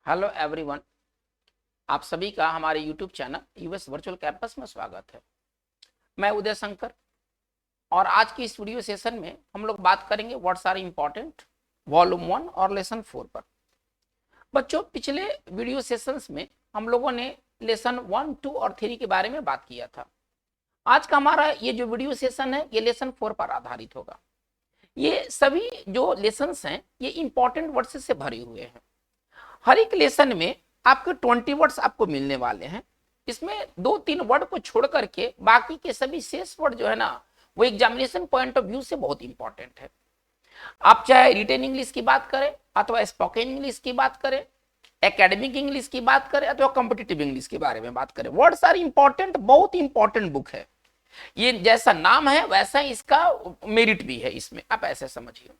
Hello everyone, आप सभी का हमारे YouTube channel US virtual campus में स्वागत है। मैं उदय शंकर और आज की इस वीडियो सेशन में हम लोग बात करेंगे व्हाट्स आर इम्पोर्टेंट वॉल्यूम 1 और लेसन 4 पर। बच्चों, पिछले वीडियो सेशंस में हम लोगों ने लेसन 1, 2 और 3 के बारे में बात किया था। आज का हमारा ये जो वीडियो सेशन है ये लेसन 4 पर आधारित होगा। ये सभी जो लेसन्स हैं ये इंपॉर्टेंट वर्ड्स से भरे हुए हैं। हर एक लेसन में आपके 20 वर्ड्स आपको मिलने वाले हैं। इसमें 2-3 वर्ड को छोड़ करके बाकी के सभी शेष वर्ड जो है ना वो एग्जामिनेशन पॉइंट ऑफ व्यू से बहुत इंपॉर्टेंट है। आप चाहे रिटेन इंग्लिश की बात करें अथवा स्पोकन इंग्लिश की बात करें, एकेडमिक इंग्लिश की बात करें अथवा कॉम्पिटिटिव इंग्लिश के बारे में बात करें, वर्ड्स आर इंपॉर्टेंट, बहुत इंपॉर्टेंट बुक है। ये जैसा नाम है वैसा इसका मेरिट भी है, इसमें आप ऐसे समझिए।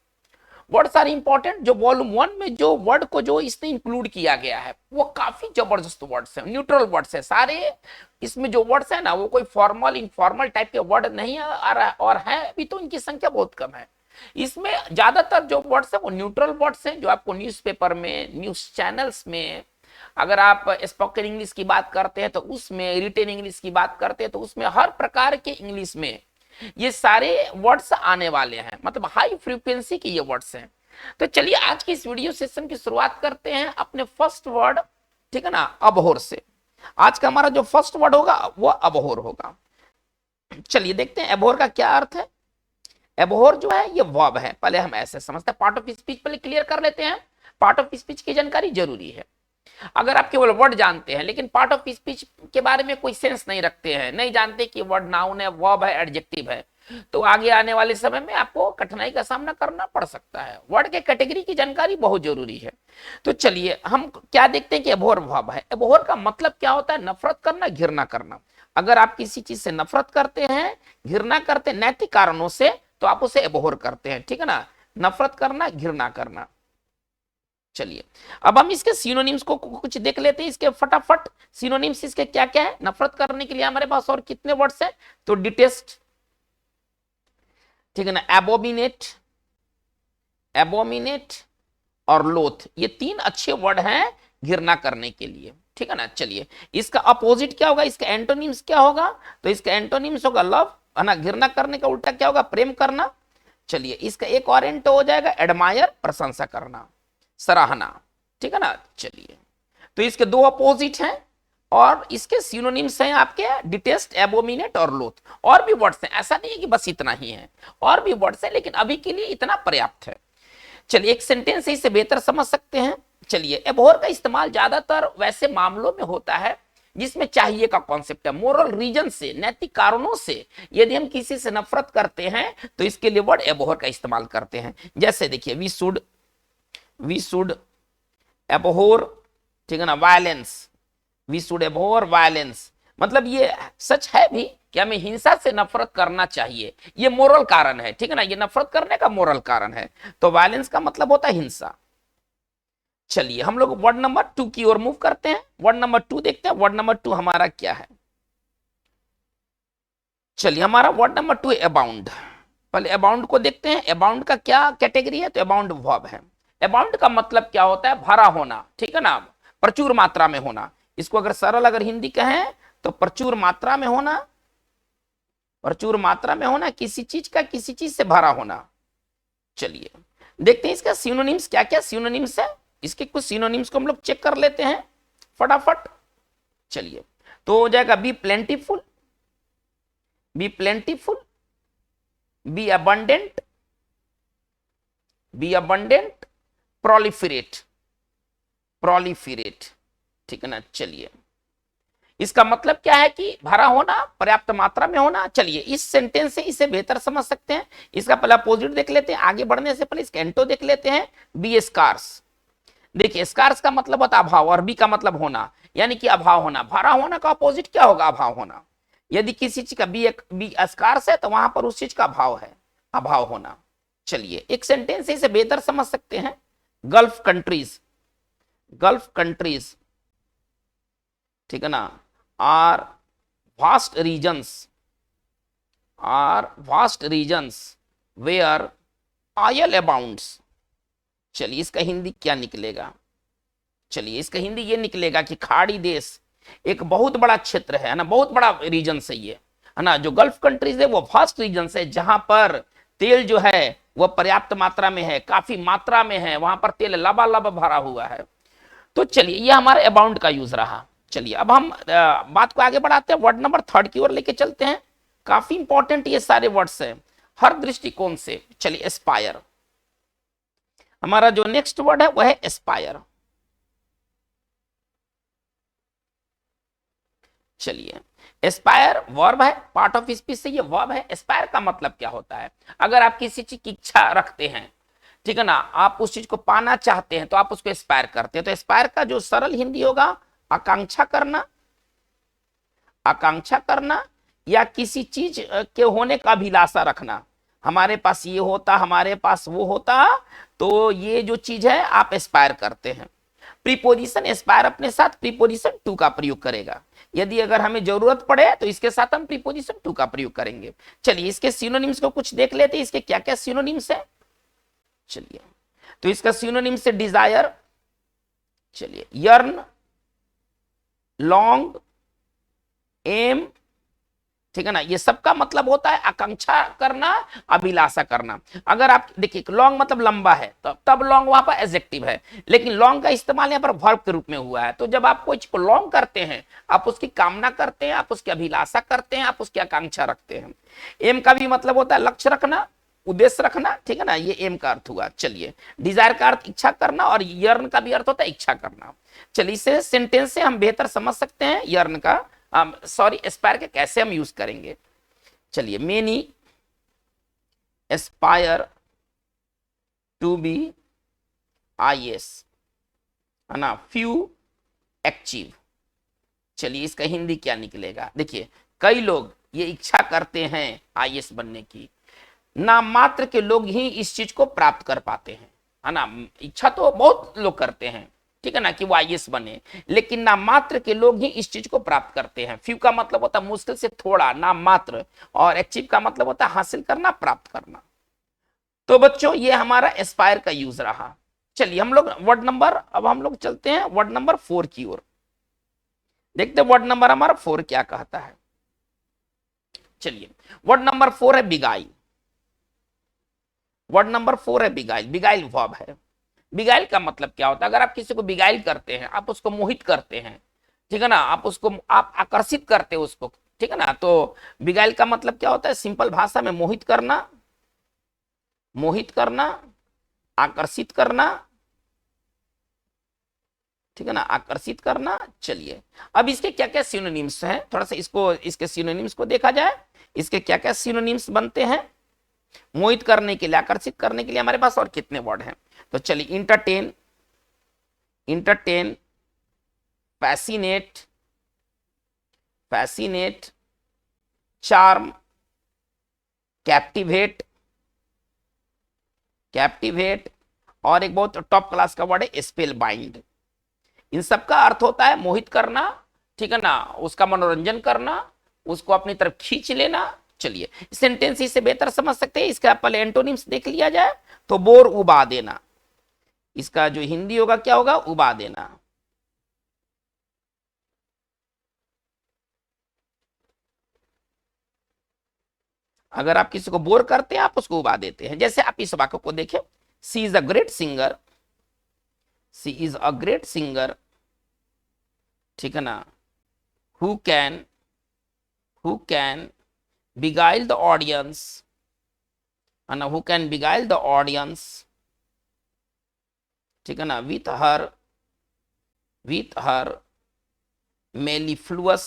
Words are important. जो वॉल्यूम 1 में जो वर्ड को जो इसने इंक्लूड किया गया है वो काफी जबरदस्त वर्ड्स हैं, न्यूट्रल वर्ड्स है सारे। इसमें जो वर्ड्स है ना वो कोई फॉर्मल इनफॉर्मल टाइप के वर्ड नहीं आ रहा और है अभी तो इनकी संख्या बहुत कम है। इसमें ज्यादातर जो वर्ड्स है वो न्यूट्रल वर्ड्स हैं जो आपको न्यूज़पेपर में, न्यूज चैनल्स में, अगर आप स्पोकन इंग्लिश की बात करते हैं तो उसमें, रिटेन इंग्लिश की बात करते हैं तो उसमें, हर प्रकार के इंग्लिश में ये सारे वर्ड्स आने वाले हैं, मतलब हाई फ्रीक्वेंसी के ये वर्ड्स हैं। तो चलिए आज की इस वीडियो सेशन की शुरुआत करते हैं अपने फर्स्ट वर्ड, ठीक है ना, अबहोर से। आज का हमारा जो फर्स्ट वर्ड होगा वो अबहोर होगा। चलिए देखते हैं अबहोर का क्या अर्थ है। अबहोर जो है ये वर्ब है, पहले हम ऐसे समझते हैं। पार्ट ऑफ स्पीच पहले क्लियर कर लेते हैं। पार्ट ऑफ स्पीच की जानकारी जरूरी है। अगर आप केवल वर्ड जानते हैं लेकिन पार्ट ऑफ स्पीच के बारे में कोई सेंस नहीं रखते हैं, नहीं जानते कि वर्ड नाउन है, वर्ब है, एडजेक्टिव है, तो आगे आने वाले समय में आपको कठिनाई का सामना करना पड़ सकता है। वर्ड के कैटेगरी की जानकारी बहुत जरूरी है। तो चलिए हम क्या देखते हैं कि अबोहर वर्ब है। अबोहर का मतलब क्या होता है? नफरत करना, घृणा करना। अगर आप किसी चीज से नफरत करते हैं, घृणा करते हैं नैतिक कारणों से, तो आप उसे अबोहर करते हैं, ठीक है ना। नफरत करना, घृणा करना। चलिए अब हम इसके सिनोनिम्स को कुछ देख लेते हैं, इसके फटाफट। सिनोनिम्स इसके क्या क्या है? नफरत करने के लिए हमारे पास और कितने वर्ड्स हैं? तो डिटेस्ट, ठीक है ना, एबोमिनेट, एबोमिनेट और लोथ, ये 3 अच्छे वर्ड हैं घृणा करने के लिए, ठीक है ना। चलिए इसका अपोजिट क्या होगा, इसका एंटोनिम्स क्या होगा? तो इसका एंटोनिम्स होगा लव, है ना। घृणा करने का उल्टा क्या होगा? प्रेम करना। चलिए इसका एक और एंटो हो जाएगा एडमायर, प्रशंसा करना, सराहना, ठीक है ना। चलिए तो इसके 2 अपोजिट हैं और इसके सिनोनिम्स हैं आपके डिटेस्ट, एबोमिनेट और लोथ। और भी वर्ड्स हैं, ऐसा नहीं है कि बस इतना ही है, और भी वर्ड्स हैं, लेकिन अभी के लिए इतना पर्याप्त है। चलिए एक सेंटेंस से इसे बेहतर समझ सकते हैं। चलिए अबोहर का इस्तेमाल ज्यादातर वैसे मामलों में होता है जिसमें चाहिए का कॉन्सेप्ट है, मोरल रीजन से, नैतिक कारणों से। यदि हम किसी से नफरत करते हैं तो इसके लिए वर्ड अबोहर का इस्तेमाल करते हैं। जैसे देखिए वी शुड एबोहर, ठीक है ना, वायलेंस। वी शुड एबोहर वायलेंस, मतलब ये सच है भी कि हमें हिंसा से नफरत करना चाहिए, ये मोरल कारण है, ठीक है ना, ये नफरत करने का मोरल कारण है। तो वायलेंस का मतलब होता है हिंसा। चलिए हम लोग वर्ड नंबर 2 की ओर मूव करते हैं। वर्ड नंबर 2 देखते हैं। वर्ड नंबर 2 हमारा क्या है? चलिए हमारा वर्ड नंबर 2 अबाउंड। पहले अबाउंड को देखते हैं। अबाउंड का क्या कैटेगरी है? तो अबाउंड वर्ब है। अबाउंड का मतलब क्या होता है? भरा होना, ठीक है ना, प्रचुर मात्रा में होना। इसको अगर सरल अगर हिंदी कहें तो प्रचुर मात्रा में होना, प्रचुर मात्रा में होना, किसी चीज का किसी चीज से भरा होना। चलिए देखते हैं इसका सिनोनिम्स क्या क्या सिनोनिम्स है। इसके कुछ सिनोनिम्स को हम लोग चेक कर लेते हैं फटाफट। चलिए तो हो जाएगा be plentiful, be plentiful, be abundant, be abundant, proliferate, proliferate, ठीक है ना। चलिए इसका मतलब क्या है कि भरा होना, पर्याप्त मात्रा में होना। चलिए इस सेंटेंस से इसे बेहतर समझ सकते हैं। इसका पहला अपोजिट देख लेते हैं, आगे बढ़ने से पहले इसका एंटो देख लेते हैं। B scars. देखिए स्कार्स का मतलब होता है अभाव और बी का मतलब होना, यानी कि अभाव होना। भरा होना का अपोजिट क्या होगा? अभाव होना। यदि किसी चीज का बी स्कार्स है तो वहां पर उस चीज का अभाव है, अभाव होना। चलिए एक सेंटेंस से इसे बेहतर समझ सकते हैं। गल्फ कंट्रीज, गल्फ कंट्रीज, ठीक है ना, are vast regions, are vast regions where oil abounds. चलिए इसका हिंदी क्या निकलेगा? चलिए इसका हिंदी ये निकलेगा कि खाड़ी देश एक बहुत बड़ा क्षेत्र है ना, बहुत बड़ा रीजन से ये है ना। जो गल्फ कंट्रीज है वो फर्स्ट रीजन से, जहां पर तेल जो है वह पर्याप्त मात्रा में है, काफी मात्रा में है, वहां पर तेल लबालब भरा हुआ है। तो चलिए ये हमारे अबाउंड का यूज रहा। चलिए अब हम बात को आगे बढ़ाते हैं, वर्ड नंबर 3 की ओर लेके चलते हैं। काफी इंपॉर्टेंट ये सारे वर्ड्स हैं हर दृष्टिकोण से। चलिए एस्पायर, हमारा जो नेक्स्ट वर्ड है वह है एस्पायर। चलिए एस्पायर वर्ब है, पार्ट ऑफ स्पीच से ये वर्ब है। एस्पायर का मतलब क्या होता है? अगर आप किसी चीज की इच्छा रखते हैं, ठीक है ना, आप उस चीज को पाना चाहते हैं तो आप उसको एस्पायर करते हैं। तो एस्पायर का जो सरल हिंदी होगा आकांक्षा करना, आकांक्षा करना या किसी चीज के होने का अभिलाषा रखना। हमारे पास ये होता, हमारे पास वो होता, तो ये जो चीज है आप एस्पायर करते हैं। प्रीपोजिशन एस्पायर अपने साथ प्रीपोजिशन टू का प्रयोग करेगा। यदि अगर हमें जरूरत पड़े तो इसके साथ हम प्रीपोजिशन टू का प्रयोग करेंगे। चलिए इसके सिनोनिम्स को कुछ देख लेते हैं, इसके क्या क्या सिनोनिम्स है। चलिए तो इसका सिनोनिम्स है डिजायर, चलिए यर्न, लॉन्ग, एम, ठीक है ना, ये सबका मतलब होता है आकांक्षा करना, अभिलाषा करना। अगर आप देखिए लॉन्ग मतलब लंबा है, तब लॉन्ग वहां पर एडजेक्टिव है, लेकिन लॉन्ग का इस्तेमाल यहाँ पर वर्ब के रूप में हुआ है। तो जब आप कोई चीज को लॉन्ग करते हैं, आप उसकी कामना करते हैं, आप उसकी अभिलाषा करते हैं, आप उसकी आकांक्षा रखते हैं। एम का भी मतलब होता है लक्ष्य रखना, उद्देश्य रखना, ठीक है ना, ये एम का अर्थ हुआ। चलिए डिजायर का अर्थ इच्छा करना और यर्न का भी अर्थ होता है इच्छा करना। चलिए इसे सेंटेंस से हम बेहतर समझ सकते हैं यर्न का, सॉरी एस्पायर के कैसे हम यूज करेंगे। चलिए many aspire to be IAS, है ना, फ्यू अचीव। चलिए इसका हिंदी क्या निकलेगा, देखिए कई लोग ये इच्छा करते हैं IAS बनने की, नाम मात्र के लोग ही इस चीज को प्राप्त कर पाते हैं, है ना। इच्छा तो बहुत लोग करते हैं, ठीक है ना, कि वो IAS बने, लेकिन नाम मात्र के लोग ही इस चीज को प्राप्त करते हैं। फ्यू का मतलब होता है मुश्किल से थोड़ा, नाम मात्र, और अचीव का मतलब होता है हासिल करना, प्राप्त करना। तो बच्चों ये हमारा एस्पायर का यूज रहा। चलिए हम लोग वर्ड नंबर, अब हम लोग चलते हैं वर्ड नंबर 4 की ओर, देखते हैं वर्ड नंबर हमारा 4 क्या कहता है। चलिए वर्ड नंबर 4 है बिगाइल। वर्ड नंबर 4 है बिगाइल। बिगाइल वर्ब है। बिगाइल का मतलब क्या होता है? अगर आप किसी को बिगाइल करते हैं, आप उसको मोहित करते हैं, ठीक है ना, आप उसको आप आकर्षित करते हैं उसको, ठीक है ना, तो बिगाइल का मतलब क्या होता है? सिंपल भाषा में मोहित करना, मोहित करना, आकर्षित करना, ठीक है ना, आकर्षित करना। चलिए अब इसके क्या क्या सिनोनिम्स हैं, थोड़ा सा इसको, इसके सिनोनिम्स को देखा जाए। इसके क्या क्या सिनोनिम्स बनते हैं मोहित करने के लिए, आकर्षित करने के लिए? हमारे पास और कितने वर्ड हैं? तो चलिए entertain, entertain, fascinate, fascinate, charm, captivate, captivate, और एक बहुत टॉप क्लास का वर्ड है स्पेल बाइंड। इन सब का अर्थ होता है मोहित करना, ठीक है ना, उसका मनोरंजन करना, उसको अपनी तरफ खींच लेना। चलिए सेंटेंस से बेहतर समझ सकते हैं, इसका पहले एंटोनिम्स देख लिया जाए। तो बोर, उबा देना, इसका जो हिंदी होगा क्या होगा? उबा देना। अगर आप किसी को बोर करते हैं, आप उसको उबा देते हैं। जैसे आप इस वाक्य को देखें, she is a great singer, she is a great singer, ठीक है ना, who can beguile the audience, and who can beguile the audience, ठीक है ना, with her mellifluous,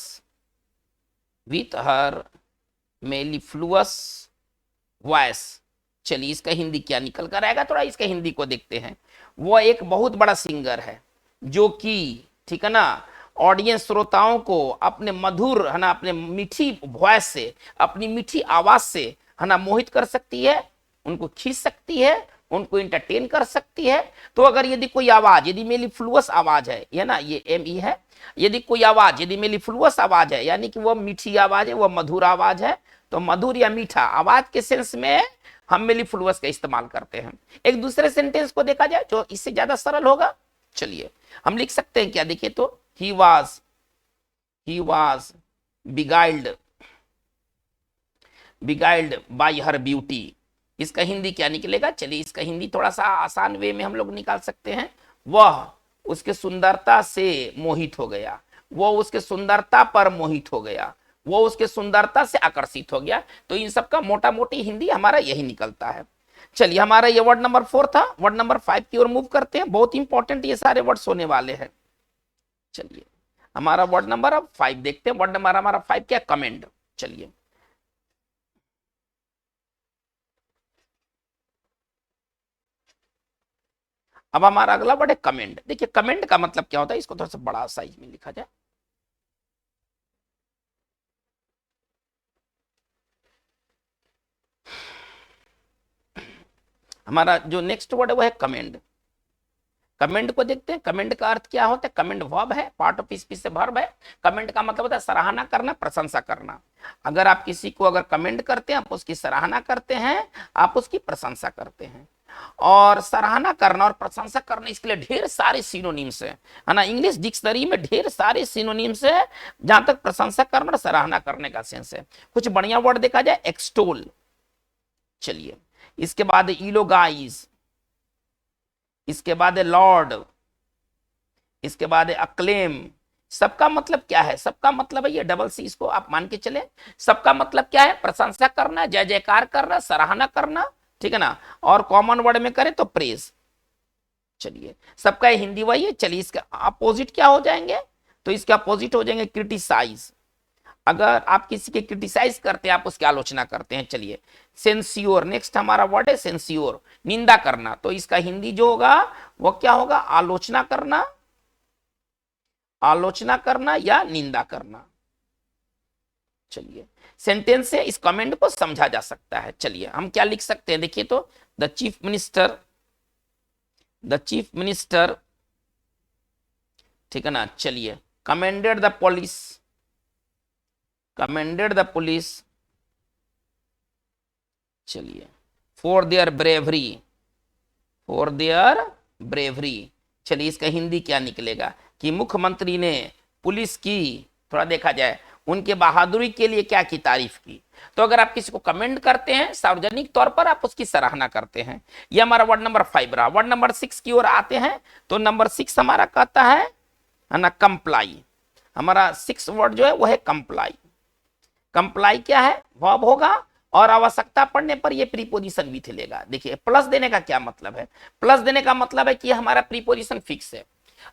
with her mellifluous voice। चलिए इसका हिंदी क्या निकल कर आएगा, थोड़ा इसका हिंदी को देखते हैं। वो एक बहुत बड़ा सिंगर है जो कि, ठीक है ना, ऑडियंस श्रोताओं को अपने मधुर, है ना, अपने मीठी वॉइस से, अपनी मीठी आवाज से, है ना, मोहित कर सकती है, उनको खींच सकती है, उनको इंटरटेन कर सकती है। तो अगर यदि कोई आवाज, यदि मेलिफ्लुअस आवाज है, ये ना, ये ME है, यदि कोई आवाज, यदि मेलिफ्लुअस आवाज है, यानी कि वह मीठी आवाज है, वह मधुर आवाज है, तो मधुर या मीठा आवाज के सेंस में हम मेलिफ्लुअस का इस्तेमाल करते हैं। एक दूसरे सेंटेंस को देखा जाए जो इससे ज्यादा सरल होगा। चलिए हम लिख सकते हैं क्या, देखिए तो he was beguiled by her beauty. इसका हिंदी क्या निकलेगा, चलिए इसका हिंदी थोड़ा सा आसान वे में हम लोग निकाल सकते हैं, वह उसके सुंदरता से मोहित हो गया, वो उसके सुंदरता पर मोहित हो गया, वो उसके सुंदरता से आकर्षित हो गया। तो इन सब का मोटा मोटी हिंदी हमारा यही निकलता है। चलिए हमारा ये वर्ड नंबर 4 था। वर्ड नंबर 5 की ओर मूव करते हैं, बहुत इंपॉर्टेंट ये सारे वर्ड्स होने वाले हैं। चलिए हमारा वर्ड नंबर अब 5 देखते हैं। वर्ड नंबर हमारा 5 क्या, कमेंड। चलिए अब हमारा अगला वर्ड है कमेंड। देखिए कमेंड का मतलब क्या होता है, इसको थोड़ा सा बड़ा साइज में लिखा जाए। हमारा जो नेक्स्ट वर्ड है वो है कमेंड। कमेंड को देखते हैं, कमेंड का अर्थ क्या होता है। कमेंड वर्ब है, पार्ट ऑफ स्पीच से वर्ब है। कमेंड का मतलब होता है सराहना करना, प्रशंसा करना। अगर आप किसी को अगर कमेंड करते हैं, आप उसकी सराहना करते हैं, आप उसकी प्रशंसा करते हैं। और सराहना करना और प्रशंसा करना, इसके लिए ढेर सारे सिनोनिम्स है ना। इंग्लिश डिक्शनरी में ढेर सारे सिनोनिम्स है जहां तक प्रशंसा करना और सराहना करने का सेंस है। कुछ बढ़िया वर्ड देखा जाए, एक्सटोल। चलिए इसके बाद इलोगाइज, इसके बाद लॉर्ड, इसके बाद अक्लेम। सबका मतलब क्या है, सबका मतलब है ये डबल सी, इसको आप मान के चले। सबका मतलब क्या है, प्रशंसा करना, जय जयकार करना, सराहना करना, ठीक है ना। और कॉमन वर्ड में करें तो प्रेज। चलिए सबका हिंदी वही है। चलिए इसका अपोजिट क्या हो जाएंगे, तो इसके अपोजिट हो जाएंगे क्रिटिसाइज। अगर आप किसी के क्रिटिसाइज करते हैं, आप उसकी आलोचना करते हैं। चलिए सेंसियोर, नेक्स्ट हमारा वर्ड है सेंसियोर, निंदा करना। तो इसका हिंदी जो होगा वो क्या होगा, आलोचना करना, आलोचना करना या निंदा करना। चलिए सेंटेंस से इस कमेंट को समझा जा सकता है। चलिए हम क्या लिख सकते हैं, देखिए तो द चीफ मिनिस्टर, ठीक है ना। चलिए कमेंडेड द पुलिस, चलिए फॉर देयर ब्रेवरी। चलिए इसका हिंदी क्या निकलेगा कि मुख्यमंत्री ने पुलिस की, थोड़ा देखा जाए, उनके बहादुरी के लिए क्या की, तारीफ की। तो अगर आप किसी को कमेंट करते हैं सार्वजनिक तौर पर, आप उसकी सराहना करते हैं। यह हमारा वर्ड नंबर 5 रहा। वर्ड नंबर 6 की ओर आते हैं, तो नंबर 6 हमारा कहता है ना कंप्लाई। हमारा 6 वर्ड जो है वो है कंप्लाई। कंप्लाई क्या है, वर्ब होगा और आवश्यकता पड़ने पर यह प्रीपोजिशन विथ लेगा। देखिए प्लस देने का क्या मतलब है, प्लस देने का मतलब है कि हमारा प्रीपोजिशन फिक्स है,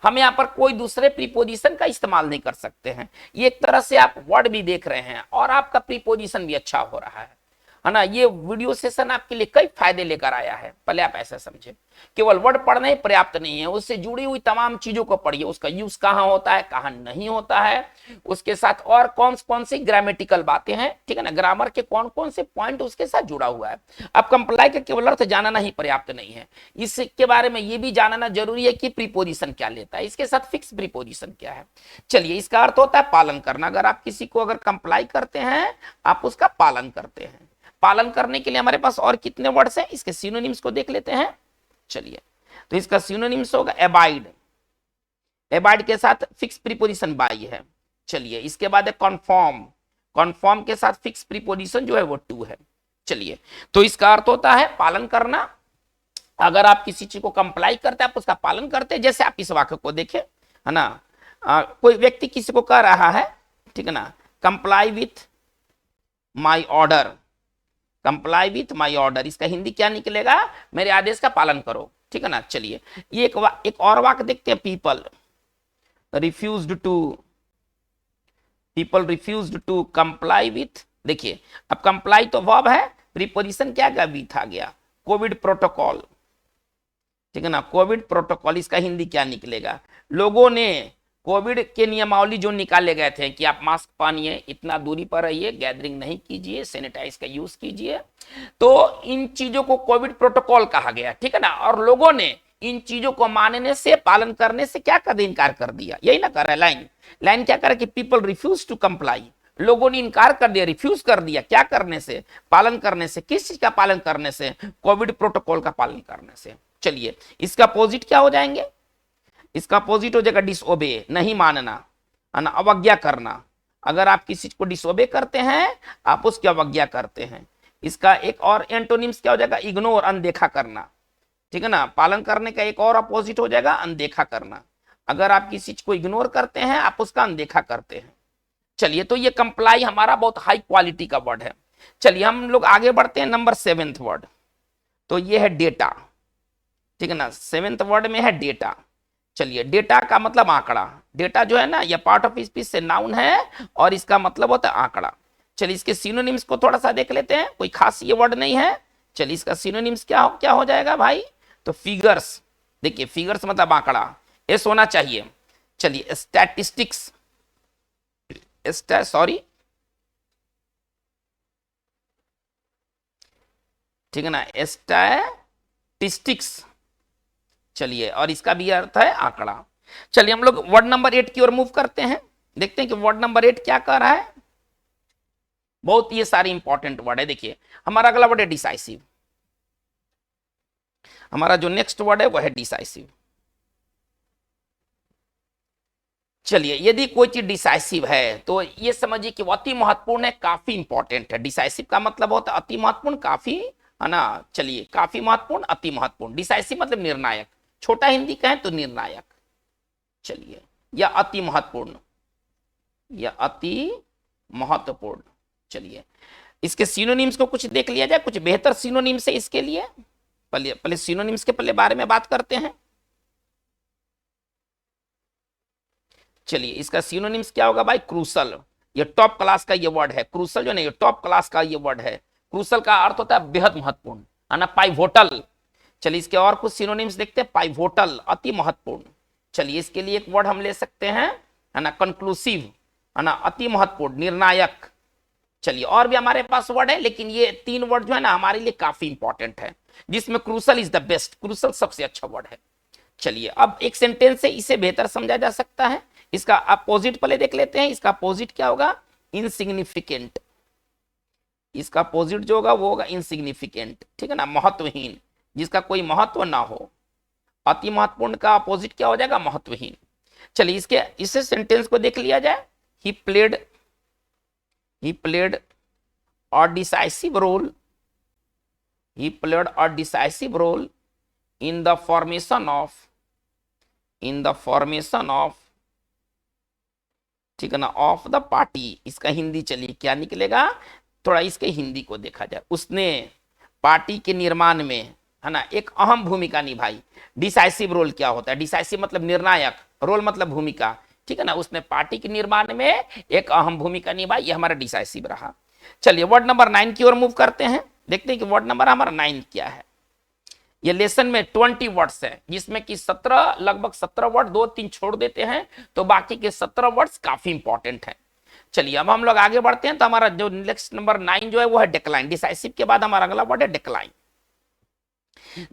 हम यहाँ पर कोई दूसरे प्रीपोजिशन का इस्तेमाल नहीं कर सकते हैं। ये एक तरह से आप वर्ड भी देख रहे हैं और आपका प्रीपोजिशन भी अच्छा हो रहा है ना। ये वीडियो सेशन आपके लिए कई फायदे लेकर आया है। पहले आप ऐसा समझे, केवल वर्ड पढ़ना ही पर्याप्त नहीं है, उससे जुड़ी हुई तमाम चीजों को पढ़िए। उसका यूज कहाँ होता है, कहाँ नहीं होता है, उसके साथ और कौन कौन सी ग्रामेटिकल बातें हैं, ठीक है ना, ग्रामर के कौन कौन से पॉइंट उसके साथ जुड़ा हुआ है। अब कंप्लाई का केवल अर्थ जानना ही पर्याप्त नहीं है, इसके बारे में ये भी जानना जरूरी है कि प्रीपोजिशन क्या लेता है, इसके साथ फिक्स प्रीपोजिशन क्या है। चलिए इसका अर्थ होता है पालन करना। अगर आप किसी को अगर कंप्लाई करते हैं, आप उसका पालन करते हैं। पालन करने के लिए हमारे पास और कितने वर्ड्स हैं, इसके सिनोनिम्स को देख लेते हैं। चलिए तो इसका सिनोनिम्स होगा एबाइड, एबाइड के साथ फिक्स प्रीपोजिशन बाई है। चलिए इसके बाद है कॉन्फॉर्म, कॉन्फॉर्म के साथ फिक्स प्रीपोजिशन जो है वो टू है। चलिए तो इसका अर्थ होता है पालन करना। अगर आप किसी चीज को कंप्लाई करते हैं, आप उसका पालन करते हैं। जैसे आप इस वाक्य को देखें, है ना, कोई व्यक्ति किसी को कह रहा है, ठीक है ना, comply with my order, comply with my order. इसका हिंदी क्या निकलेगा, मेरे आदेश का पालन करो, ठीक है ना। चलिए ये एक और वाक्य देखते हैं, people refused to comply with. देखिए अब कंप्लाई तो वर्ब है, प्रीपोजिशन क्या गया, विथ आ गया, कोविड प्रोटोकॉल, ठीक है ना, कोविड प्रोटोकॉल। इसका हिंदी क्या निकलेगा, लोगों ने कोविड के नियमावली जो निकाले गए थे कि आप मास्क पहनिए, इतना दूरी पर रहिए, गैदरिंग नहीं कीजिए, सैनिटाइज का यूज कीजिए, तो इन चीजों को कोविड प्रोटोकॉल कहा गया, ठीक है ना। और लोगों ने इन चीजों को मानने से, पालन करने से क्या कर इनकार कर दिया, यही ना कर रहा है लाइन क्या कर रहा है कि पीपल रिफ्यूज टू कंप्लाई, लोगों ने इनकार कर दिया, रिफ्यूज कर दिया, क्या करने से, पालन करने से। किस चीज का पालन करने से, कोविड प्रोटोकॉल का पालन करने से। चलिए इसका अपोजिट क्या हो जाएंगे, इसका अपोजिट हो जाएगा डिसओबे, नहीं मानना, है ना, अवज्ञा करना। अगर आप किसी चीज को डिसओबे करते हैं, आप उसकी अवज्ञा करते हैं। इसका एक और एंटोनिम्स क्या हो जाएगा, इग्नोर, अनदेखा करना, ठीक है ना। पालन करने का एक और अपोजिट हो जाएगा अनदेखा करना। अगर आप किसी चीज को इग्नोर करते हैं, आप उसका अनदेखा करते हैं। चलिए, तो ये कंप्लाई हमारा बहुत हाई क्वालिटी का वर्ड है। चलिए हम लोग आगे बढ़ते हैं, नंबर 7th वर्ड, तो ये है डेटा, ठीक है ना। 7th वर्ड में है डेटा। चलिए, डेटा का मतलब आंकड़ा। डेटा जो है ना, ये पार्ट ऑफ स्पीच से नाउन है और इसका मतलब होता है आंकड़ा। चलिए, इसके सिनोनिम्स को थोड़ा सा देख लेते हैं, कोई खास ये वर्ड नहीं है। चलिए, इसका सिनोनिम्स क्या क्या हो जाएगा भाई, तो फिगर्स। देखिए, फिगर्स मतलब आंकड़ा, एस होना चाहिए। चलिए, स्टैटिस्टिक्स, सॉरी, ठीक है ना, स्टैटिस्टिक्स। चलिए, और इसका भी अर्थ है आंकड़ा। चलिए, हम लोग वर्ड नंबर 8 की ओर मूव करते हैं, देखते हैं कि वर्ड नंबर 8 क्या कर रहा है। बहुत ये सारे इंपॉर्टेंट वर्ड है। देखिए, हमारा अगला वर्ड है डिसाइसिव। हमारा जो नेक्स्ट वर्ड है वो है डिसाइसिव। चलिए, यदि कोई चीज डिसाइसिव है तो ये समझिए कि वो अति महत्वपूर्ण है, काफी इंपॉर्टेंट है। डिसाइसिव का मतलब होता है अति महत्वपूर्ण, काफी, है ना। चलिए, काफी महत्वपूर्ण, अति महत्वपूर्ण। डिसाइसिव मतलब निर्णायक, छोटा हिंदी कहें तो निर्णायक। चलिए, या अति महत्वपूर्ण, या अति महत्वपूर्ण। चलिए, इसके सिनोनिम्स को कुछ देख लिया जाए, कुछ बेहतर सिनोनिम्स है इसके लिए। पहले सिनोनिम्स के पहले बारे में बात करते हैं। चलिए, इसका सिनोनिम्स क्या होगा भाई, क्रूसल। ये टॉप क्लास का ये वर्ड है, क्रूसल जो नहीं, ये टॉप क्लास का ये वर्ड है। क्रूसल का अर्थ होता है बेहद महत्वपूर्ण, है ना, पाइवोटल। चलिए, इसके और कुछ सिनोनिम्स देखते हैं। पाइवोटल, अति महत्वपूर्ण। चलिए, इसके लिए एक वर्ड हम ले सकते हैं, है ना, कंक्लूसिव, है ना, अति महत्वपूर्ण, निर्णायक। चलिए, और भी हमारे पास वर्ड है, लेकिन ये 3 वर्ड जो है ना हमारे लिए काफी इंपॉर्टेंट है, जिसमें crucial is the best, crucial सबसे अच्छा वर्ड है। चलिए, अब एक सेंटेंस से इसे बेहतर समझा जा सकता है। इसका अपोजिट पहले देख लेते हैं। इसका अपोजिट क्या होगा, इनसिग्निफिकेंट। इसका अपोजिट जो होगा वो होगा इनसिग्निफिकेंट, ठीक है ना, महत्वहीन, जिसका कोई महत्व ना हो। अति महत्वपूर्ण का अपोजिट क्या हो जाएगा, महत्वहीन। चलिए, इसके इसे सेंटेंस को देख लिया जाए। He played a decisive role, he played a decisive role in the formation of, ठीक है ना, ऑफ द पार्टी। इसका हिंदी चलिए क्या निकलेगा, थोड़ा इसके हिंदी को देखा जाए। उसने पार्टी के निर्माण में, है ना, एक अहम भूमिका निभाई। डिसाइसिव रोल क्या होता है, डिसाइसिव मतलब निर्णायक, रोल मतलब भूमिका, ठीक है ना। उसने पार्टी के निर्माण में एक अहम भूमिका निभाई, ये हमारा डिसाइसिव रहा। चलिए, वर्ड नंबर 9 की ओर मूव करते हैं, देखते हैं कि वर्ड नंबर हमारा 9 क्या है। ये लेसन में 20 वर्ड्स है, जिसमें कि 17, लगभग 17 वर्ड, 2-3 छोड़ देते हैं, तो बाकी के 17 वर्ड्स काफी इंपॉर्टेंट है। चलिए, अब हम लोग आगे बढ़ते हैं, तो हमारा जो नेक्स्ट नंबर 9 जो है वो है डिक्लाइन। डिसाइसिव के बाद हमारा अगला वर्ड है डिक्लाइन।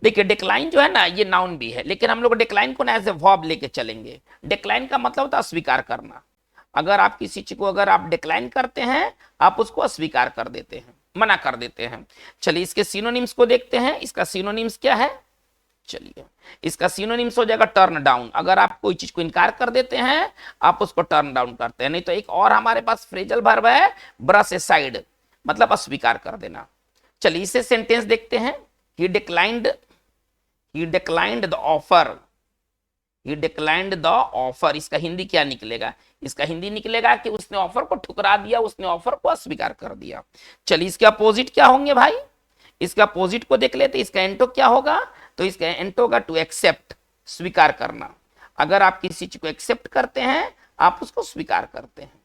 देखिए, डिक्लाइन जो है ना ये नाउन भी है, लेकिन हम लोग डिक्लाइन को ना एज ए वर्ब लेके चलेंगे। डिक्लाइन का मतलब होता है अस्वीकार करना। अगर आप किसी चीज को अगर आप डिक्लाइन करते हैं, आप उसको अस्वीकार कर देते हैं, मना कर देते हैं। चलिए, इसके सिनोनिम्स को देखते हैं। इसका सिनोनिम्स क्या है, चलिए, इसका सिनोनिम्स हो जाएगा टर्न डाउन। अगर आप कोई चीज को इनकार कर देते हैं, आप उसको टर्न डाउन करते हैं। नहीं तो एक और हमारे पास फ्रेजल वर्ब है, ब्रश असाइड, मतलब अस्वीकार कर देना। चलिए, इसे सेंटेंस देखते हैं। he declined the offer, इसका हिंदी क्या निकलेगा, इसका हिंदी निकलेगा कि उसने ऑफर को ठुकरा दिया, उसने ऑफर को अस्वीकार कर दिया। चलिए, इसके अपोजिट क्या होंगे भाई, इसका अपोजिट को देख लेते। इसका एंटो क्या होगा, तो इसका एंटो होगा टू एक्सेप्ट, स्वीकार करना। अगर आप किसी चीज को एक्सेप्ट करते हैं, आप उसको स्वीकार करते हैं।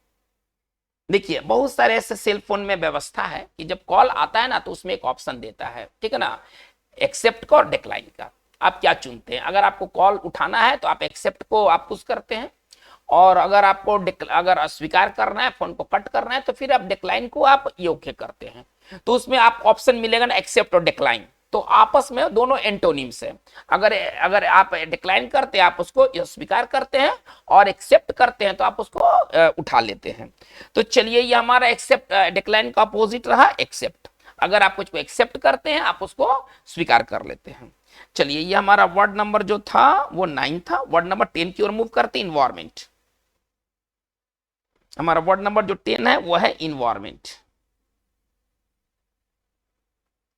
देखिए, बहुत सारे ऐसे सेल फोन में व्यवस्था है कि जब कॉल आता है ना तो उसमें एक ऑप्शन देता है, ठीक है ना, एक्सेप्ट का और डिक्लाइन का। आप क्या चुनते हैं, अगर आपको कॉल उठाना है तो आप एक्सेप्ट को आप पुश करते हैं, और अगर आपको अगर स्वीकार करना है, फोन को कट करना है, तो फिर आप डिक्लाइन को आप योग्य करते हैं। तो उसमें आप ऑप्शन मिलेगा ना, एक्सेप्ट और डिक्लाइन। तो आपस में दोनों एंटोनिम्स है। अगर आप डिक्लाइन करते हैं, आप उसको स्वीकार करते हैं, और एक्सेप्ट करते हैं तो आप उसको उठा लेते हैं। तो चलिए, ये हमारा एक्सेप्ट, डिक्लाइन का अपोजिट रहा एक्सेप्ट। अगर आप कुछ को एक्सेप्ट करते हैं, आप उसको स्वीकार कर लेते हैं। चलिए ये हमारा वर्ड नंबर जो था वो 9 था। वर्ड नंबर 10 की ओर मूव करते, इन्वायरमेंट। हमारा वर्ड नंबर जो 10 है वो है इन्वायरमेंट,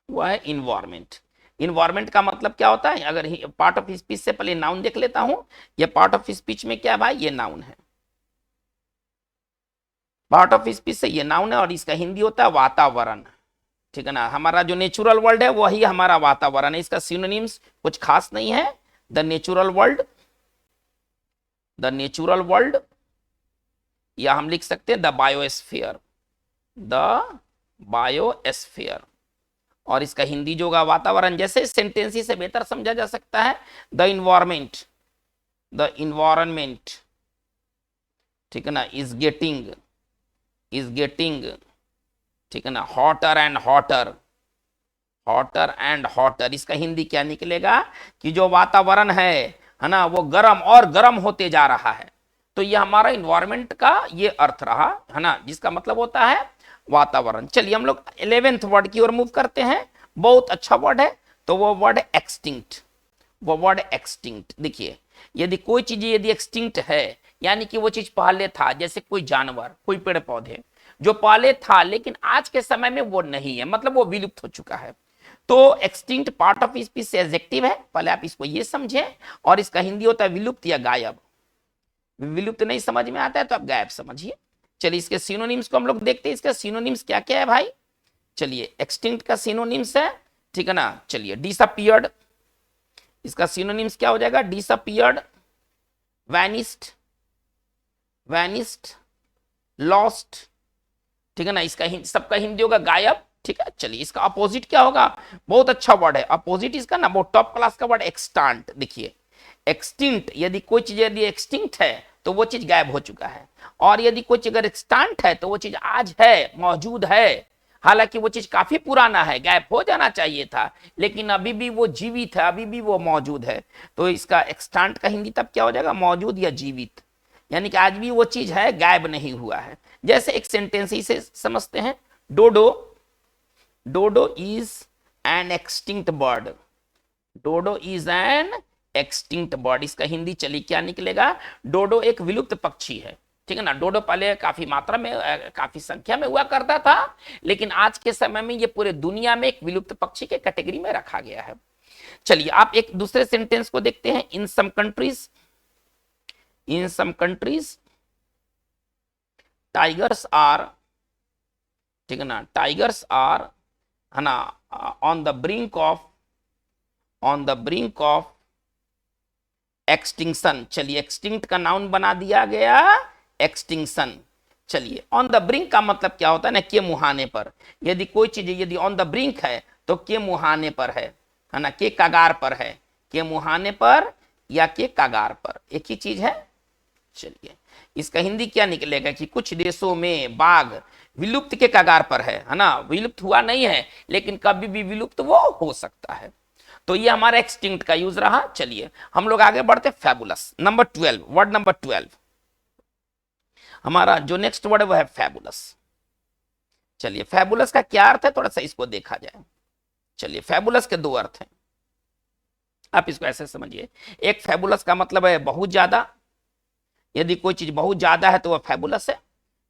वो है इन्वायरमेंट। इन्वायरमेंट का मतलब क्या होता है, अगर पार्ट ऑफ स्पीच से पहले नाउन देख लेता हूं। ये पार्ट ऑफ स्पीच में क्या है भाई, ये नाउन है। पार्ट ऑफ स्पीच से ये नाउन है और इसका हिंदी होता है वातावरण, ठीक है ना। हमारा जो नेचुरल वर्ल्ड है वही हमारा वातावरण है। इसका सिनोनिम्स कुछ खास नहीं है। The natural world, the natural world, या हम लिख सकते हैं द बायोस्फीयर, द बायोस्फीयर। और इसका हिंदी जो होगा वातावरण। जैसे सेंटेंसी से बेहतर समझा जा सकता है, द इन्वायरमेंट, द इन्वायरमेंट, ठीक है ना, इज गेटिंग, ठीक है ना, hotter and hotter, hotter and hotter. इसका हिंदी क्या निकलेगा कि जो वातावरण है ना, वो गर्म और गर्म होते जा रहा है। तो ये हमारा इन्वायरमेंट का ये अर्थ रहा है ना, जिसका मतलब होता है वातावरण। चलिए हम लोग 11th वर्ड की ओर मूव करते हैं। बहुत अच्छा वर्ड है, तो वो वर्ड है एक्सटिंक्ट। वो वर्ड एक्सटिंक्ट, देखिए यदि कोई चीज यदि एक्सटिंक्ट है, यानी कि वो चीज पहले था, जैसे कोई जानवर, कोई पेड़ पौधे जो पहले था लेकिन आज के समय में वो नहीं है, मतलब वो विलुप्त हो चुका है। तो एक्सटिंक्ट पार्ट ऑफ स्पीच से एडजेक्टिव है, पहले आप इसको ये समझें। और इसका हिंदी होता है विलुप्त या गायब। विलुप्त नहीं समझ में आता है तो आप गायब समझिए। चलिए इसके सिनोनिम्स को हम लोग देखते हैं, इसका सिनोनिम्स क्या क्या है भाई। चलिए एक्सटिंक्ट का सिनोनिम्स है, ठीक है ना। चलिए डिसअपीयर्ड, इसका सिनोनिम्स क्या हो जाएगा, डिसअपीयर्ड, वैनिस्ड, वैनिस्ड, लॉस्ट, ठीक है ना। इसका सबका हिंदी होगा गायब, ठीक है। चलिए इसका अपोजिट क्या होगा, बहुत अच्छा वर्ड है अपोजिट इसका ना, बहुत टॉप क्लास का वर्ड एक्सटांट। देखिए एक्सटिंक्ट, यदि कोई चीज यदि एक्सटिंक्ट है तो वो चीज गायब हो चुका है। और यदि कोई चीज अगर एक्सटांट है तो वो चीज आज है, मौजूद है। हालांकि वो चीज काफी पुराना है, गायब हो जाना चाहिए था, लेकिन अभी भी वो जीवित है, अभी भी वो मौजूद है। तो इसका एक्सटांट का हिंदी तब क्या हो जाएगा, मौजूद या जीवित, यानी कि आज भी वो चीज है, गायब नहीं हुआ है। जैसे एक सेंटेंस इसे समझते हैं, dodo, dodo is an extinct bird, dodo is an extinct bird. इसका हिंदी चलिए क्या निकलेगा, डोडो एक विलुप्त पक्षी है, ठीक है ना। डोडो पहले काफी मात्रा में, काफी संख्या में हुआ करता था, लेकिन आज के समय में ये पूरे दुनिया में एक विलुप्त पक्षी के कैटेगरी में रखा गया है। चलिए आप एक दूसरे सेंटेंस को देखते हैं, in some countries, in some countries tigers are, ठीक है ना, टाइगर्स आर, है ना, on the brink of, on the brink of extinction. चलिए एक्सटिंक्ट का नाउन बना दिया गया एक्सटिंक्शन। चलिए ऑन द ब्रिंक का मतलब क्या होता है ना, के मुहाने पर। यदि कोई चीज यदि ऑन द ब्रिंक है तो के मुहाने पर है ना, के कगार पर है, के मुहाने पर या के कगार पर, एक ही चीज है। चलिए इसका हिंदी क्या निकलेगा कि कुछ देशों में बाघ विलुप्त के कगार पर है ना, विलुप्त हुआ नहीं है लेकिन कभी भी विलुप्त वो हो सकता है। तो ये हमारा एक्सटिंक्ट का यूज रहा। चलिए हम लोग आगे बढ़ते, फैबुलस नंबर 12, वर्ड नंबर 12। हमारा जो नेक्स्ट वर्ड है वो है फैबुलस। चलिए फैबुलस का क्या अर्थ है, थोड़ा सा इसको देखा जाए। चलिए फैबुलस के दो अर्थ हैं, आप इसको ऐसे समझिए। एक फैबुलस का मतलब है बहुत ज्यादा, यदि कोई चीज बहुत ज्यादा है तो वह फैबुलस है।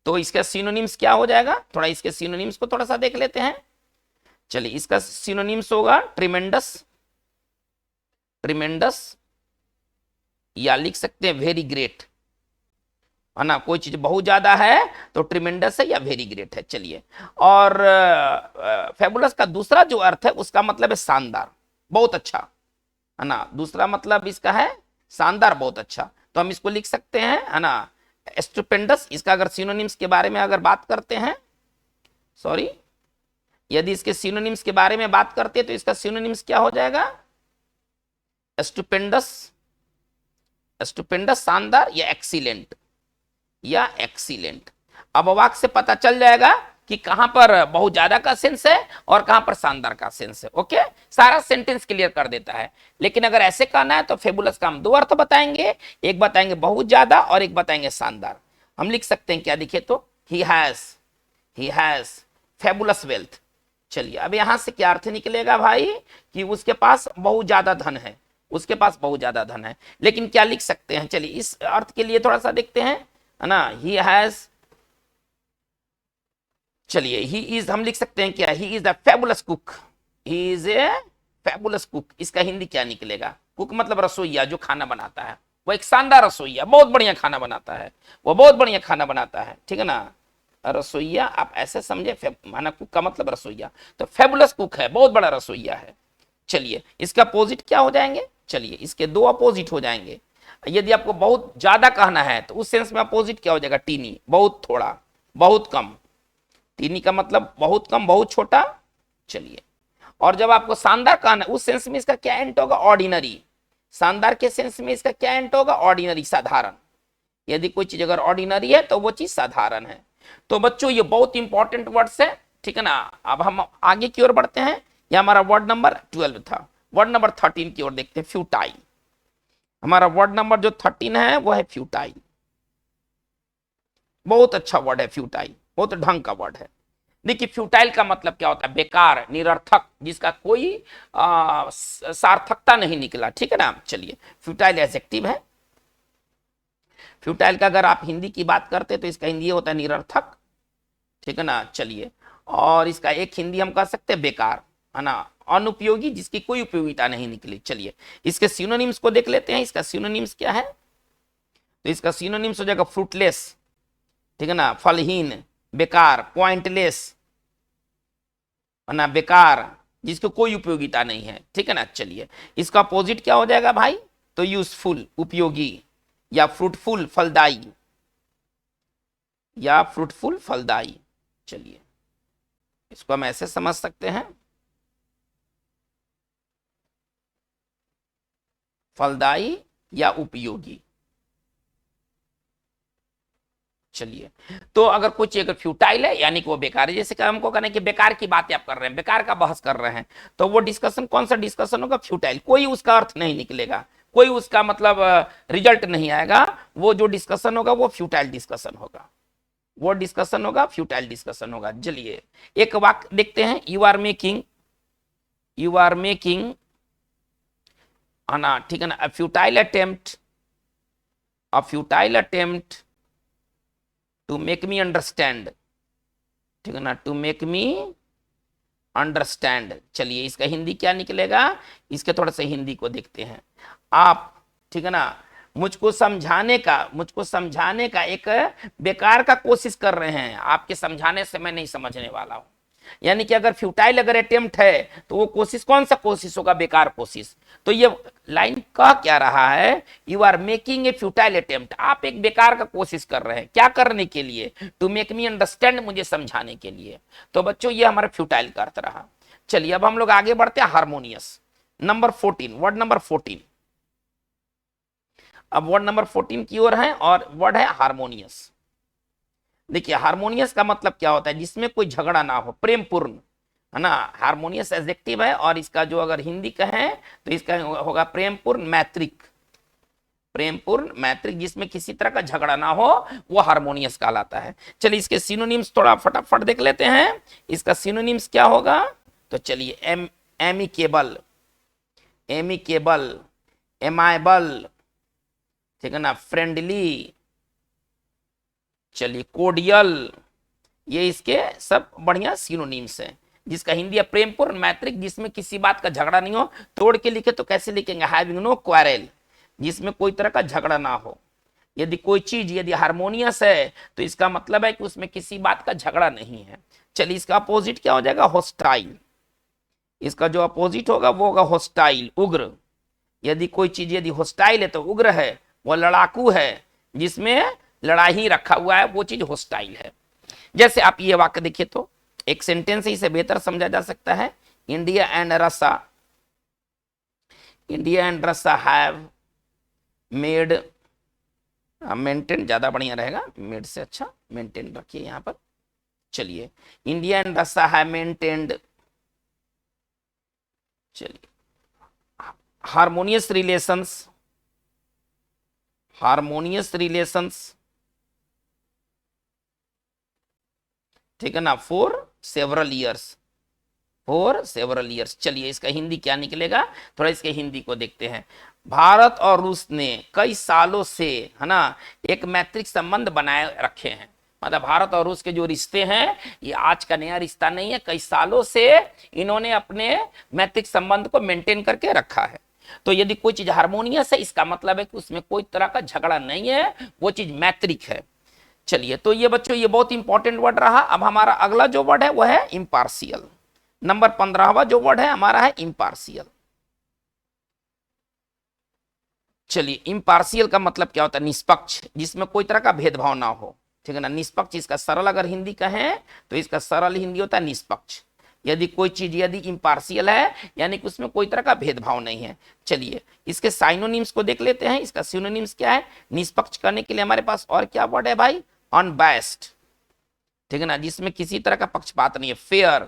तो इसका सिनोनिम्स क्या हो जाएगा, थोड़ा इसके सिनोनिम्स को थोड़ा सा देख लेते हैं। चलिए इसका सिनोनिम्स होगा ट्रिमेंडस, ट्रिमेंडस, या लिख सकते हैं वेरी ग्रेट, है ना। कोई चीज बहुत ज्यादा है तो ट्रिमेंडस है या वेरी ग्रेट है। चलिए और फैबुलस का दूसरा जो अर्थ है उसका मतलब है शानदार, बहुत अच्छा, है ना। दूसरा मतलब इसका है शानदार, बहुत अच्छा। तो हम इसको लिख सकते हैं, है ना, स्टुपेंडस। इसका अगर सिनोनिम्स के बारे में अगर बात करते हैं, सॉरी, यदि इसके सिनोनिम्स के बारे में बात करते हैं तो इसका सिनोनिम्स क्या हो जाएगा, स्टुपेंडस, स्टुपेंडस शानदार, या एक्सीलेंट, या एक्सीलेंट। अब वाक्य से पता चल जाएगा कि कहां पर बहुत ज्यादा का सेंस है और कहां पर शानदार का सेंस है। ओके, सारा सेंटेंस क्लियर कर देता है। लेकिन अगर ऐसे कहना है तो फेबुलस का हम दो अर्थ बताएंगे, एक बताएंगे बहुत ज्यादा और एक बताएंगे शानदार। हम लिख सकते हैं क्या, देखिए तो, ही हैज फेबुलस वेल्थ, चलिए अब यहां से क्या अर्थ निकलेगा भाई कि उसके पास बहुत ज्यादा धन है, उसके पास बहुत ज्यादा धन है। लेकिन क्या लिख सकते हैं, चलिए इस अर्थ के लिए थोड़ा सा देखते हैं, है ना। ही हैज, चलिए ही इज हम लिख सकते हैं क्या, he is the fabulous cook, he is a fabulous cook. इसका हिंदी क्या निकलेगा, कुक मतलब रसोईया, जो खाना बनाता है। वो एक शानदार रसोईया, बहुत बढ़िया खाना बनाता है, वो बहुत बढ़िया खाना बनाता है, ठीक है ना। रसोईया आप ऐसे समझे, माना कुक का मतलब रसोईया, तो फैबुलस कुक है, बहुत बड़ा रसोईया है। चलिए इसका अपोजिट क्या हो जाएंगे, चलिए इसके दो अपोजिट हो जाएंगे। यदि आपको बहुत ज्यादा कहना है तो उस सेंस में अपोजिट क्या हो जाएगा, टीनी, बहुत थोड़ा, बहुत कम। टीनी का मतलब बहुत कम, बहुत छोटा। चलिए और जब आपको शानदार कहना है उस सेंस में इसका क्या एंट होगा, ऑर्डिनरी। शानदार के सेंस में इसका क्या एंट होगा, ऑर्डिनरी, साधारण। यदि कोई चीज अगर ऑर्डिनरी है तो वो चीज साधारण है। तो बच्चों ये बहुत इंपॉर्टेंट वर्ड्स है, ठीक है ना। अब हम आगे की ओर बढ़ते हैं, ये हमारा वर्ड नंबर 12 था। वर्ड नंबर 13 की ओर देखते हैं, फ्यूटाइल। हमारा वर्ड नंबर जो 13 है वो है फ्यूटाइल। बहुत अच्छा वर्ड है फ्यूटाइल, बहुत ढंग का वर्ड है। देखिए फ्यूटाइल का मतलब क्या होता है, बेकार, निरर्थक, जिसका कोई सार्थकता नहीं निकला, ठीक है ना। चलिए फ्यूटाइल एडजेक्टिव है। फ्यूटाइल का अगर आप हिंदी की बात करते तो इसका हिंदी होता है निरर्थक, ठीक है ना। चलिए और इसका एक हिंदी हम कह सकते हैं बेकार, है ना, अनुपयोगी, जिसकी कोई उपयोगिता नहीं निकली। चलिए इसके सिनोनिम्स को देख लेते हैं, इसका सिनोनिम्स क्या है। तो इसका सिनोनिम्स हो जाएगा फ्रूटलेस, ठीक है ना, फलहीन, बेकार, पॉइंटलेस, है ना, बेकार, जिसको कोई उपयोगिता नहीं है, ठीक है ना। चलिए इसका अपोजिट क्या हो जाएगा भाई, तो यूजफुल, उपयोगी, या फ्रूटफुल, फलदायी, या फ्रूटफुल, फलदायी। चलिए इसको हम ऐसे समझ सकते हैं, फलदायी या उपयोगी। चलिए तो अगर कुछ अगर फ्यूटाइल है यानी कि वो बेकार है, जैसे कि हमको कहना है कि बेकार की बातें आप कर रहे हैं, बेकार का बहस कर रहे हैं, तो वो डिस्कशन कौन सा डिस्कशन होगा, फ्यूटाइल। कोई उसका अर्थ नहीं निकलेगा, कोई उसका मतलब रिजल्ट नहीं आएगा। वो जो डिस्कशन होगा वो फ्यूटाइल डिस्कशन होगा, वो डिस्कशन होगा, फ्यूटाइल डिस्कशन होगा। चलिए एक वाक्य देखते हैं, you are making, you are making, है ना, ठीक है ना, a futile attempt, a futile attempt to make me understand, ठीक है ना, टू मेक मी अंडरस्टैंड। चलिए इसका हिंदी क्या निकलेगा, इसके थोड़ा सा हिंदी को देखते हैं। आप, ठीक है ना, मुझको समझाने का एक बेकार का कोशिश कर रहे हैं, आपके समझाने से मैं नहीं समझने वाला हूं। यानी कि अगर फ्यूटाइल अगर अटेम्प्ट है तो वो कोशिश कौन सा कोशिश होगा, बेकार कोशिश। तो ये लाइन कह क्या रहा है, you are making a futile attempt, आप एक बेकार का कोशिश कर रहे हैं, क्या करने के लिए, टू मेक मी अंडरस्टैंड, मुझे समझाने के लिए। तो बच्चों ये हमारा फ्यूटाइल का अर्थ रहा। चलिए अब हम लोग आगे बढ़ते हैं, हारमोनियस, नंबर 14, वर्ड नंबर 14। अब वर्ड नंबर 14 की ओर है और वर्ड है हारमोनियस। देखिए हारमोनियस का मतलब क्या होता है, जिसमें कोई झगड़ा ना हो, प्रेम पूर्ण, है ना। हारमोनियस एडजेक्टिव है और इसका जो अगर हिंदी कहें तो इसका होगा प्रेमपूर्ण, मैत्रिक, प्रेमपूर्ण, मैत्रिक, जिसमें किसी तरह का झगड़ा ना हो, वो हारमोनियस कहलाता है। चलिए इसके सिनोनिम्स थोड़ा फटाफट देख लेते हैं, इसका सिनोनिम्स क्या होगा। तो चलिए एमिकेबल, एमिकेबल, एमाइबल, ठीक है ना, फ्रेंडली, चलिए कोडियल, ये इसके सब बढ़िया सिनोनिम्स हैं। जिसका हिंदी है प्रेमपूर्ण, मैत्रिक, जिसमें किसी बात का झगड़ा नहीं हो। तोड़ के लिखे तो कैसे लिखेंगे, हैविंग नो क्वारल, जिसमें कोई तरह का झगड़ा ना हो। यदि कोई चीज यदि हारमोनियस है तो इसका मतलब है कि उसमें किसी बात का झगड़ा नहीं है। चलिए इसका अपोजिट क्या हो जाएगा, होस्टाइल। इसका जो अपोजिट होगा वो होगा होस्टाइल, उग्र। यदि कोई चीज यदि होस्टाइल है तो उग्र है, वो लड़ाकू है, जिसमें लड़ाई रखा हुआ है, वो चीज होस्टाइल है। जैसे आप ये वाक्य देखिए तो एक सेंटेंस से इसे बेहतर समझा जा सकता है, इंडिया एंड रसा, इंडिया एंड रसा हैव मेड, मेंटेन ज्यादा बढ़िया रहेगा, मेड से अच्छा मेंटेन रखिए यहां पर। चलिए इंडिया एंड रसा हैव मेंटेन्ड, चलिए हारमोनियस रिलेशंस, हारमोनियस रिलेशंस, ठीक है ना, for several years, for several years. चलिए इसका हिंदी क्या निकलेगा, थोड़ा इसके हिंदी को देखते हैं। भारत और रूस ने कई सालों से, है ना, एक मैत्रिक संबंध बनाए रखे हैं। मतलब भारत और रूस के जो रिश्ते हैं ये आज का नया रिश्ता नहीं है, कई सालों से इन्होंने अपने मैत्रिक संबंध को मेंटेन करके रखा है। तो यदि कोई चीज हार्मोनियस है इसका मतलब है कि उसमें कोई तरह का झगड़ा नहीं है, वो चीज मैत्रिक है। चलिए तो ये बच्चों ये बहुत इंपॉर्टेंट वर्ड रहा। अब हमारा अगला जो वर्ड है वो है इम्पार्शियल। नंबर 15वां जो वर्ड है हमारा है इम्पार्शियल। चलिए इम्पार्शियल का मतलब क्या होता है, निष्पक्ष, जिसमें कोई तरह का भेदभाव ना हो, ठीक है ना। निष्पक्ष इसका सरल अगर हिंदी कहें तो इसका सरल हिंदी होता है निष्पक्ष। यदि कोई चीज यदि इम्पार्शियल है यानी कि उसमें कोई तरह का भेदभाव नहीं है। चलिए इसके साइनोनिम्स को देख लेते हैं। इसका सिनोनिम्स क्या है, निष्पक्ष करने के लिए हमारे पास और क्या वर्ड है भाई, अनबायस्ड, ठीक है ना, जिसमें किसी तरह का पक्षपात नहीं है, फेयर,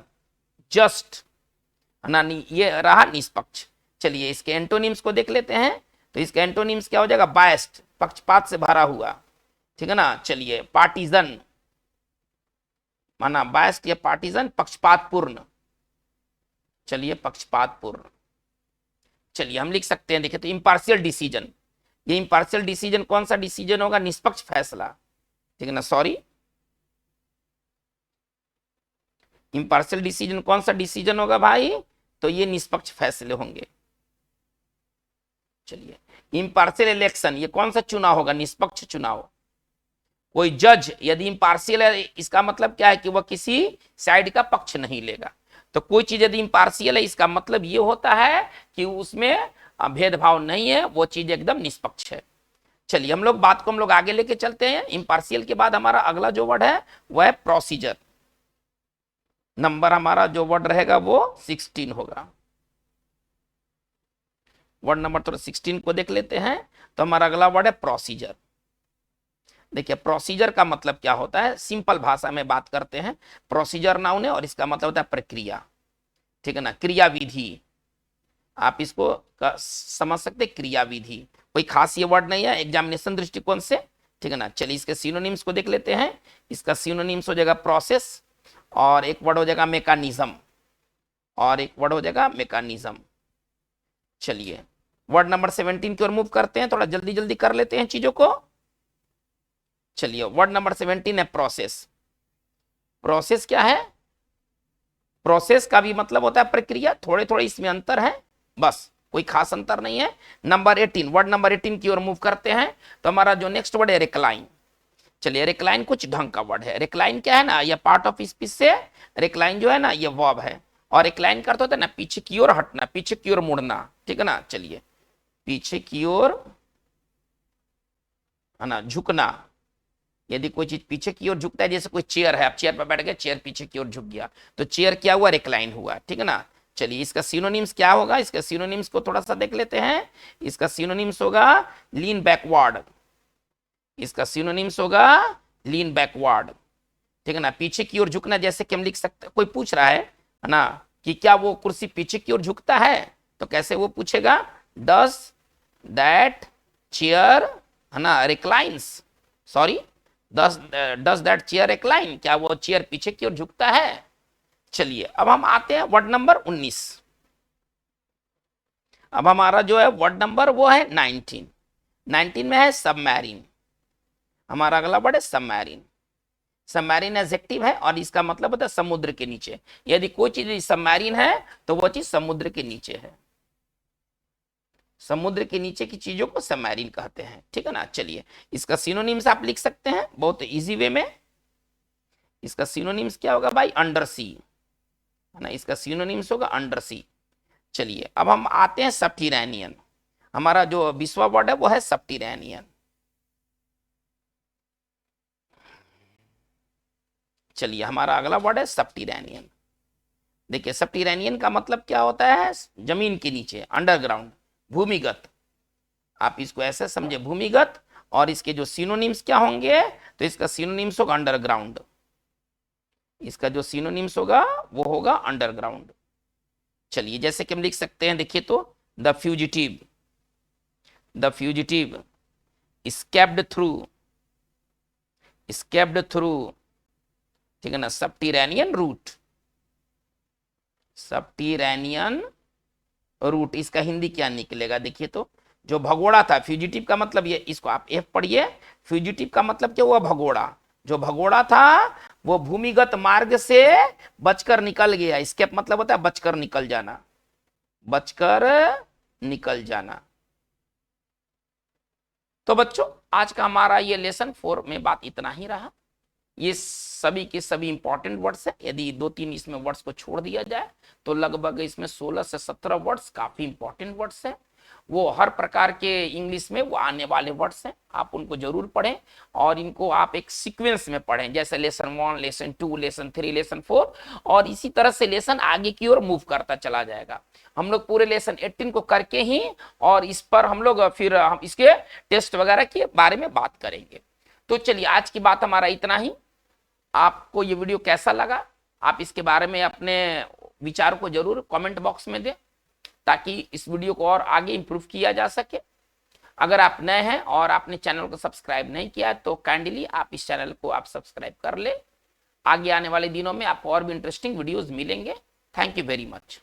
जस्ट, ना, ये रहा निष्पक्ष। चलिए इसके एंटोनिम्स को देख लेते हैं। तो इसका एंटोनिम्स क्या हो जाएगा, बायस्ड, पक्षपात से भरा हुआ, ठीक है ना। चलिए पार्टीजन, माना बायस्ड या पार्टीजन, पक्षपातपूर्ण। चलिए पक्षपातपूर्ण। चलिए हम लिख सकते हैं, देखिए तो इम्पार्शियल डिसीजन, ये इम्पार्शियल डिसीजन कौन सा डिसीजन होगा, निष्पक्ष फैसला, ठीक है ना, सॉरी, इम्पार्शियल डिसीजन कौन सा डिसीजन होगा भाई, तो ये निष्पक्ष फैसले होंगे। चलिए इम्पार्शियल इलेक्शन, ये कौन सा चुनाव होगा, निष्पक्ष चुनाव। कोई जज यदि इम्पार्शियल है इसका मतलब क्या है कि वह किसी साइड का पक्ष नहीं लेगा। तो कोई चीज यदि इम्पार्शियल है इसका मतलब ये होता है कि उसमें भेदभाव नहीं है, वो चीज एकदम निष्पक्ष है। चलिए हम लोग बात को हम लोग आगे लेके चलते हैं। इम्पार्शियल के बाद हमारा अगला जो वर्ड है वह है प्रोसीजर। नंबर हमारा जो वर्ड रहेगा वो 16 होगा। वर्ड नंबर थोड़ा 16 को देख लेते हैं। तो हमारा अगला वर्ड है प्रोसीजर। देखिए प्रोसीजर का मतलब क्या होता है, सिंपल भाषा में बात करते हैं। प्रोसीजर नाउन है और इसका मतलब होता है प्रक्रिया, ठीक है ना, क्रियाविधि। आप इसको समझ सकते, क्रियाविधि, कोई खास ये वर्ड नहीं है एग्जामिनेशन दृष्टिकोण से, ठीक है ना। चलिए इसके सिनोनिम्स को देख लेते हैं। इसका सिनोनिम्स हो जाएगा प्रोसेस, और एक वर्ड हो जाएगा मैकेनिज्म, और एक वर्ड हो जाएगा मैकेनिज्म। चलिए वर्ड नंबर 17 की ओर मूव करते हैं, थोड़ा जल्दी जल्दी कर लेते हैं चीजों को। चलिए वर्ड नंबर 17 है प्रोसेस। प्रोसेस क्या है, प्रोसेस का भी मतलब होता है प्रक्रिया, थोड़े थोड़े इसमें अंतर है, बस कोई खास अंतर नहीं है। नंबर 18, वर्ड नंबर 18 की ओर मूव करते हैं। तो हमारा जो नेक्स्ट वर्ड है रिक्लाइन। चलिए रिक्लाइन कुछ ढंग का वर्ड है। रिक्लाइन क्या है ना, ये पार्ट ऑफ स्पीच से रिक्लाइन जो है ना ये वर्ब है, और रिक्लाइन करते होता है ना पीछे की ओर हटना, पीछे की ओर मुड़ना, ठीक है ना। चलिए पीछे की ओर, है ना, झुकना। यदि कोई चीज पीछे की ओर झुकता है, जैसे कोई चेयर है, आप चेयर पर बैठ गए, चेयर पीछे की ओर झुक गया, तो चेयर क्या हुआ, रिक्लाइन हुआ, ठीक है ना। चलिए इसका सिनोनिम्स क्या होगा, इसका सिनोनिम्स को थोड़ा सा देख लेते हैं। इसका सिनोनिम्स होगा लीन बैकवर्ड। इसका सिनोनिम्स होगा लीन बैकवर्ड, ठीक है ना, पीछे की ओर झुकना। जैसे कि हम लिख सकते, कोई पूछ रहा है ना कि क्या वो कुर्सी पीछे की ओर झुकता है, तो कैसे वो पूछेगा, डज दैट चेयर, है ना, reclines, sorry, does that chair recline, क्या वो चेयर पीछे की ओर झुकता है। चलिए अब हम आते हैं वर्ड नंबर 19। अब हमारा जो है वर्ड नंबर वो है 19। 19 में है सबमैरिन। हमारा अगला वर्ड है सबमैरिन। सबमैरिन एडजेक्टिव है और इसका मतलब होता है समुद्र के नीचे। यदि कोई चीज सबमैरिन है तो वो चीज समुद्र के नीचे है। समुद्र के नीचे की चीजों को सबमैरिन कहते हैं, ठीक है ना। चलिए इसका सिनोनिम्स आप लिख सकते हैं बहुत इजी वे में। इसका सिनोनिम्स क्या होगा भाई, अंडर सी, है ना, इसका सिनोनिम्स होगा अंडर सी। चलिए अब हम आते हैं सबटेरेनियन। हमारा जो 20वां वर्ड है वो है सबटेरेनियन। चलिए हमारा अगला वर्ड है सबटेरेनियन। देखिए सबटेरेनियन का मतलब क्या होता है, जमीन के नीचे, अंडरग्राउंड, भूमिगत। आप इसको ऐसे समझे, भूमिगत। और इसके जो सिनोनिम्स क्या होंगे, तो इसका सिनोनिम्स होगा अंडरग्राउंड। इसका जो सिनोनिम्स होगा वो होगा अंडरग्राउंड। चलिए जैसे कि हम लिख सकते हैं, देखिए तो the fugitive, the fugitive escaped through, escaped through, ठीक है ना, सबटेरेनियन रूट। सबटीरेनियन रूट, इसका हिंदी क्या निकलेगा देखिए तो, जो भगोड़ा था, फ्यूजिटिव का मतलब ये, इसको आप एफ पढ़िए, फ्यूजिटिव का मतलब क्या हुआ, भगोड़ा। जो भगोड़ा था वो भूमिगत मार्ग से बचकर निकल गया, एस्केप मतलब होता है बचकर निकल जाना, बचकर निकल जाना। तो बच्चों आज का हमारा ये लेसन 4 में बात इतना ही रहा। ये सभी के सभी इंपॉर्टेंट वर्ड्स है, यदि 2-3 इसमें वर्ड्स को छोड़ दिया जाए तो लगभग इसमें 16 से 17 वर्ड्स काफी इंपॉर्टेंट वर्ड्स हैं। वो हर प्रकार के इंग्लिश में वो आने वाले वर्ड्स हैं, आप उनको जरूर पढ़ें और इनको आप एक सीक्वेंस में पढ़ें, जैसे लेसन 1, लेसन 2, लेसन 3, लेसन 4, और इसी तरह से लेसन आगे की ओर मूव करता चला जाएगा। हम लोग पूरे लेसन 18 को करके ही और इस पर हम लोग फिर हम इसके टेस्ट वगैरह के बारे में बात करेंगे। तो चलिए आज की बात हमारा इतना ही। आपको ये वीडियो कैसा लगा, आप इसके बारे में अपने विचार को जरूर कमेंट बॉक्स में दें, ताकि इस वीडियो को और आगे इंप्रूव किया जा सके। अगर आप नए हैं और आपने चैनल को सब्सक्राइब नहीं किया तो काइंडली आप इस चैनल को आप सब्सक्राइब कर ले। आगे आने वाले दिनों में आपको और भी इंटरेस्टिंग वीडियोस मिलेंगे। Thank you very much.